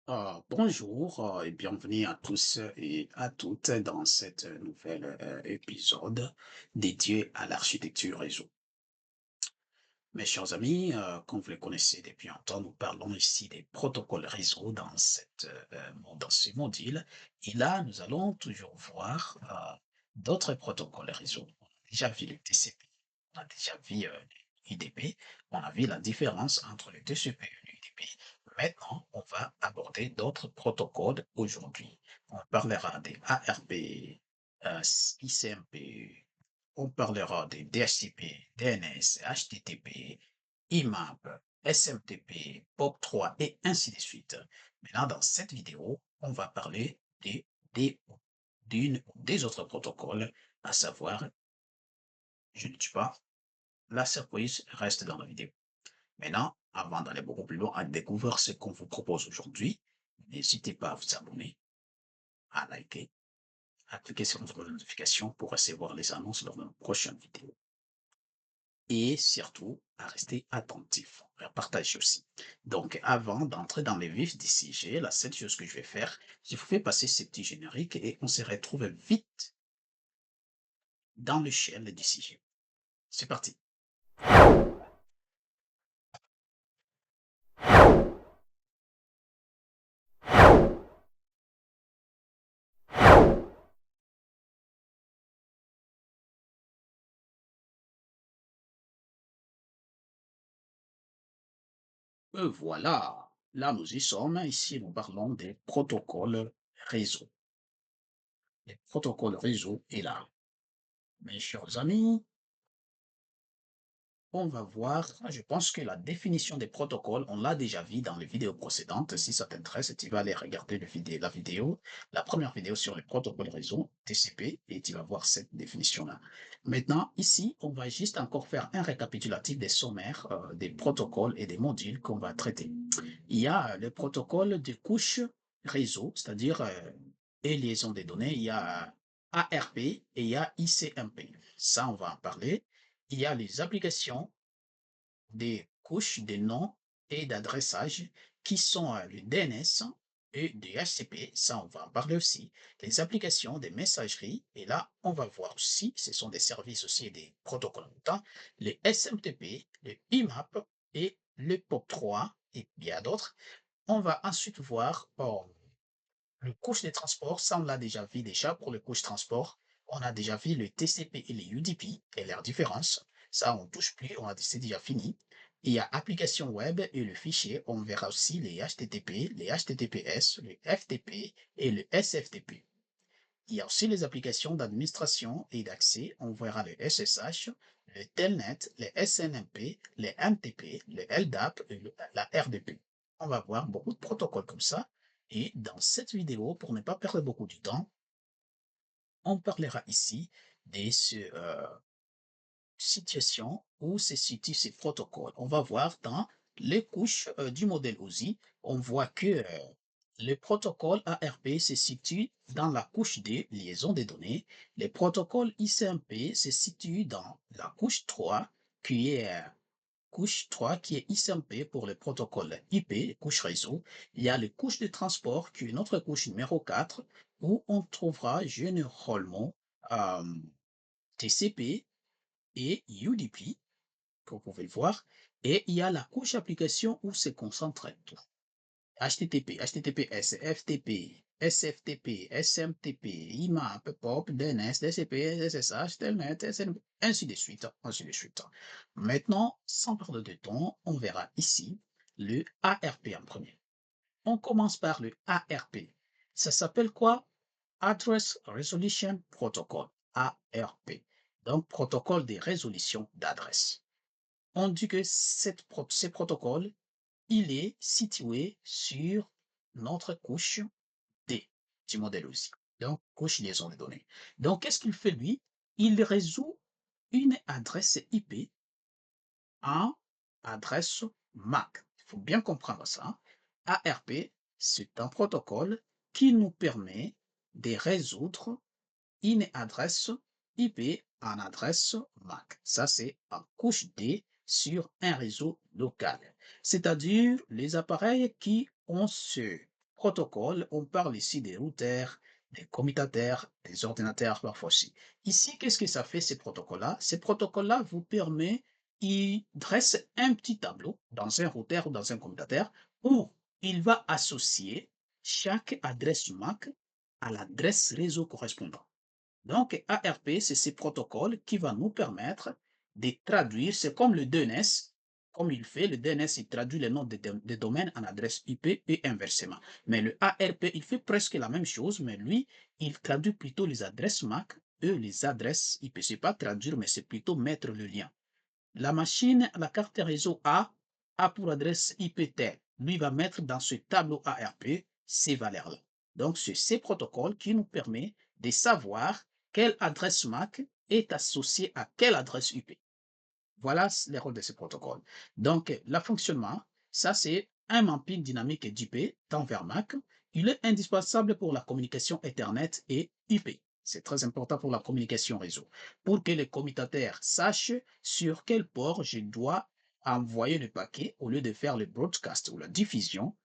Bonjour et bienvenue à tous et à toutes dans cet nouvel épisode dédié à l'architecture réseau. Mes chers amis, comme vous le connaissez depuis longtemps, nous parlons ici des protocoles réseau dans ce module. Et là, nous allons toujours voir d'autres protocoles réseau. On a déjà vu le TCP, on a déjà vu l'UDP, on a vu la différence entre le TCP et l'UDP. Maintenant, on va aborder d'autres protocoles aujourd'hui. On parlera des ARP, ICMP, on parlera des DHCP, DNS, HTTP, IMAP, SMTP, POP3 et ainsi de suite. Maintenant, dans cette vidéo, on va parler des, des autres protocoles, à savoir, je ne tue pas, la surprise reste dans la vidéo. Maintenant, avant d'aller beaucoup plus loin à découvrir ce qu'on vous propose aujourd'hui, n'hésitez pas à vous abonner, à liker, à cliquer sur notre notification pour recevoir les annonces lors de nos prochaines vidéos. Et surtout à rester attentif, à partager aussi. Donc, avant d'entrer dans les vifs du sujet, la seule chose que je vais faire, je vous fais passer ce petit générique et on se retrouve vite dans le shell du sujet. C'est parti. Voilà, là nous y sommes. Ici, nous parlons des protocoles réseau. Les protocoles réseau est là. Mes chers amis, on va voir, je pense que la définition des protocoles, on l'a déjà vu dans les vidéos précédentes. Si ça t'intéresse, tu vas aller regarder la première vidéo sur les protocoles réseau, TCP, et tu vas voir cette définition-là. Maintenant, ici, on va juste encore faire un récapitulatif des sommaires des protocoles et des modules qu'on va traiter. Il y a le protocole de couche réseau, c'est-à-dire et liaison des données. Il y a ARP et il y a ICMP. Ça, on va en parler. Il y a les applications des couches de noms et d'adressage qui sont le DNS et le HCP, ça on va en parler aussi, les applications des messageries, et là on va voir aussi, ce sont des services aussi et des protocoles en même temps, les SMTP, le IMAP et le POP3 et bien d'autres. On va ensuite voir le couche de transport, ça on l'a déjà vu déjà pour le couche transport. On a déjà vu le TCP et le UDP et leurs différences. Ça, on touche plus, c'est déjà fini. Il y a application web et le fichier. On verra aussi les HTTP, les HTTPS, le FTP et le SFTP. Il y a aussi les applications d'administration et d'accès. On verra le SSH, le Telnet, le SNMP, le MTP, le LDAP et la RDP. On va voir beaucoup de protocoles comme ça. Et dans cette vidéo, pour ne pas perdre beaucoup de temps, on parlera ici des situations où se situent ces protocoles. On va voir dans les couches du modèle OSI, on voit que le protocole ARP se situe dans la couche de liaison des données. Le protocole ICMP se situe dans la couche 3, qui est ICMP pour le protocole IP, couche réseau. Il y a les couches de transport, qui est notre couche numéro 4, où on trouvera généralement euh, TCP et UDP, comme vous pouvez le voir. Et il y a la couche application où se concentre tout. HTTP, HTTPS, FTP, SFTP, SMTP, IMAP, POP, DNS, DCP, SSH, Telnet, SNP, ainsi de suite, ainsi de suite. Maintenant, sans perdre de temps, on verra ici le ARP en premier. On commence par le ARP. Ça s'appelle quoi? Address Resolution Protocol, ARP. Donc, protocole de résolution d'adresse. On dit que ce protocole il est situé sur notre couche D du modèle aussi. Donc, couche liaison de données. Donc, qu'est-ce qu'il fait lui? Il résout une adresse IP en adresse MAC. Il faut bien comprendre ça. ARP, c'est un protocole qui nous permet de résoudre une adresse IP en adresse MAC. Ça, c'est en couche D sur un réseau local. C'est-à-dire les appareils qui ont ce protocoles, on parle ici des routeurs, des commutateurs, des ordinateurs parfois aussi. Ici, qu'est-ce que ça fait ces protocoles-là? Ces protocoles-là vous permettent, ils dressent un petit tableau dans un routeur ou dans un commutateur où il va associer chaque adresse MAC à l'adresse réseau correspondant. Donc, ARP, c'est ces protocoles qui va nous permettre de traduire, c'est comme le DNS, comme il fait, le DNS, il traduit les noms des domaines en adresse IP et inversement. Mais le ARP, il fait presque la même chose, mais lui, il traduit plutôt les adresses MAC et les adresses IP. Ce n'est pas traduire, mais c'est plutôt mettre le lien. La machine, la carte réseau A pour adresse IP tel. Lui va mettre dans ce tableau ARP ces valeurs-là. Donc, c'est ces protocoles qui nous permettent de savoir quelle adresse MAC est associée à quelle adresse IP. Voilà les rôles de ces protocoles. Donc, le fonctionnement, ça c'est un mapping dynamique d'IP, temps vers MAC. Il est indispensable pour la communication Ethernet et IP. C'est très important pour la communication réseau. Pour que les commutateurs sachent sur quel port je dois envoyer le paquet au lieu de faire le broadcast ou la diffusion,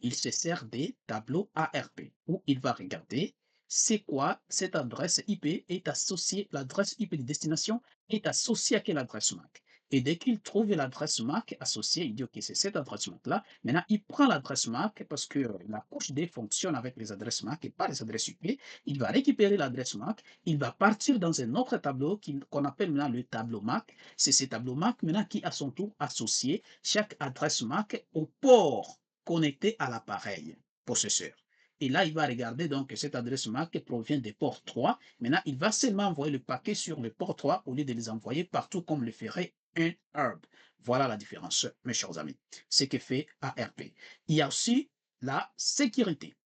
il se sert des tableaux ARP où il va regarder c'est quoi cette adresse IP est associée, l'adresse IP de destination est associée à quelle adresse MAC. Et dès qu'il trouve l'adresse MAC associée, il dit OK, c'est cette adresse MAC-là. Maintenant, il prend l'adresse MAC parce que la couche D fonctionne avec les adresses MAC et pas les adresses IP. Il va récupérer l'adresse MAC, il va partir dans un autre tableau qu'on appelle maintenant le tableau MAC. C'est ce tableau MAC maintenant qui, à son tour, associe chaque adresse MAC au port connecté à l'appareil possesseur. Et là, il va regarder donc que cette adresse MAC provient des ports 3. Maintenant, il va seulement envoyer le paquet sur le port 3 au lieu de les envoyer partout comme le ferait un hub. Voilà la différence, mes chers amis. Ce que fait ARP. Il y a aussi la sécurité.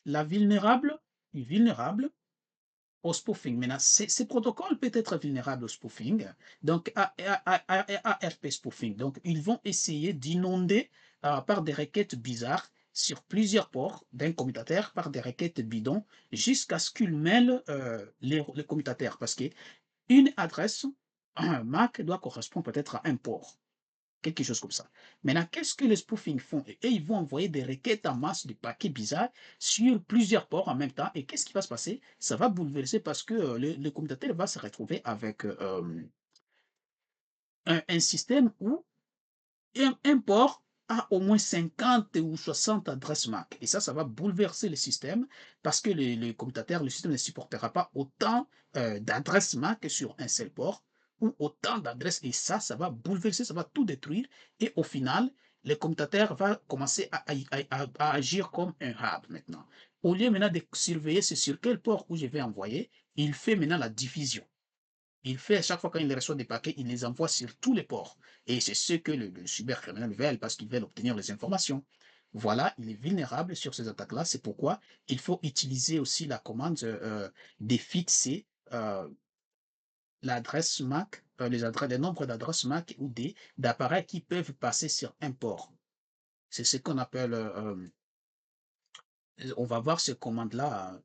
La vulnérable au spoofing. Maintenant, ces protocoles peuvent être vulnérables au spoofing. Donc, ARP spoofing. Donc, ils vont essayer d'inonder par des requêtes bizarres sur plusieurs ports d'un commutateur par des requêtes bidons jusqu'à ce qu'ils mêlent les commutateurs. Parce qu'une adresse, un MAC doit correspondre peut-être à un port quelque chose comme ça. Maintenant, qu'est-ce que les spoofing font? Et ils vont envoyer des requêtes en masse de paquets bizarres sur plusieurs ports en même temps. Et qu'est-ce qui va se passer? Ça va bouleverser parce que le commutateur va se retrouver avec un système où un port a au moins 50 ou 60 adresses MAC. Et ça va bouleverser le système parce que le commutateur, le système ne supportera pas autant d'adresses MAC sur un seul port ou autant d'adresses. Et ça va bouleverser, ça va tout détruire. Et au final, le commutateur va commencer à agir comme un hub maintenant. Au lieu maintenant de surveiller sur quel port où je vais envoyer, il fait maintenant la division. Il fait à chaque fois quand il reçoit des paquets, il les envoie sur tous les ports. Et c'est ce que le cybercriminel veut parce qu'il veut obtenir les informations. Voilà, il est vulnérable sur ces attaques-là. C'est pourquoi il faut utiliser aussi la commande défixer l'adresse MAC, les nombres d'adresses MAC ou d'appareils qui peuvent passer sur un port. C'est ce qu'on appelle, on va voir ce commande-là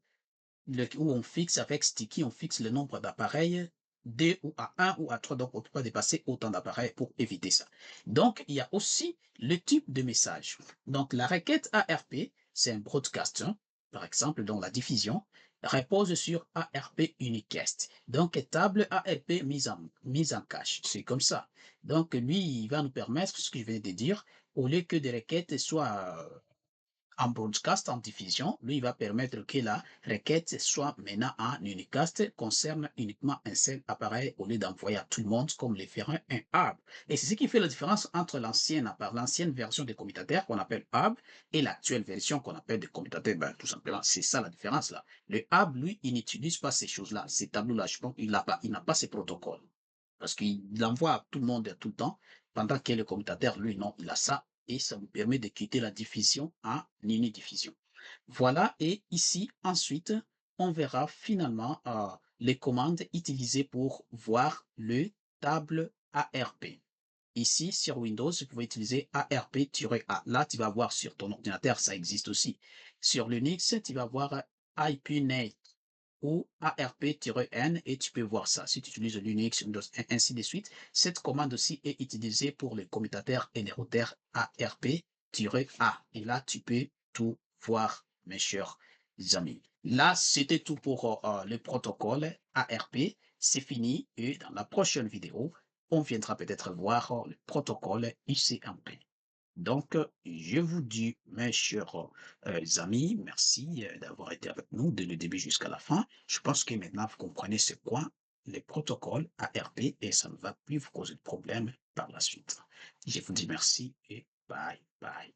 où on fixe avec Sticky, on fixe le nombre d'appareils D ou à 1 ou à 3, donc on ne peut pas dépasser autant d'appareils pour éviter ça. Donc, il y a aussi le type de message. Donc, la requête ARP, c'est un broadcast, hein, par exemple, dans la diffusion, repose sur ARP unicast. Donc, table ARP mise en cache. C'est comme ça. Donc, lui, il va nous permettre, ce que je viens de dire, au lieu que des requêtes soient en broadcast, en diffusion, lui, il va permettre que la requête soit maintenant en unicast, concerne uniquement un seul appareil au lieu d'envoyer à tout le monde comme le ferait un hub. Et c'est ce qui fait la différence entre l'ancienne version des commutateurs qu'on appelle hub et l'actuelle version qu'on appelle des commutateurs. Tout simplement, c'est ça la différence là. Le hub, lui, il n'utilise pas ces choses-là, ces tableaux-là. Je pense qu'il n'a pas ces protocoles. Parce qu'il l'envoie à tout le monde tout le temps, pendant que le commutateur, lui, non, il a ça et ça vous permet de quitter la diffusion en unidiffusion. Voilà, et ici, ensuite, on verra finalement les commandes utilisées pour voir le table ARP. Ici, sur Windows, vous pouvez utiliser ARP-A. Là, tu vas voir sur ton ordinateur, ça existe aussi. Sur Linux, tu vas voir IPNet ou ARP-N et tu peux voir ça. Si tu utilises Linux, Windows, ainsi de suite, cette commande aussi est utilisée pour les commutateurs et les routeurs ARP-A. Et là, tu peux tout voir, mes chers amis. Là, c'était tout pour le protocole ARP. C'est fini et dans la prochaine vidéo, on viendra peut-être voir le protocole ICMP. Donc, je vous dis, mes chers amis, merci d'avoir été avec nous dès le début jusqu'à la fin. Je pense que maintenant, vous comprenez c'est quoi les protocoles ARP et ça ne va plus vous causer de problème par la suite. Je vous dis merci et bye bye.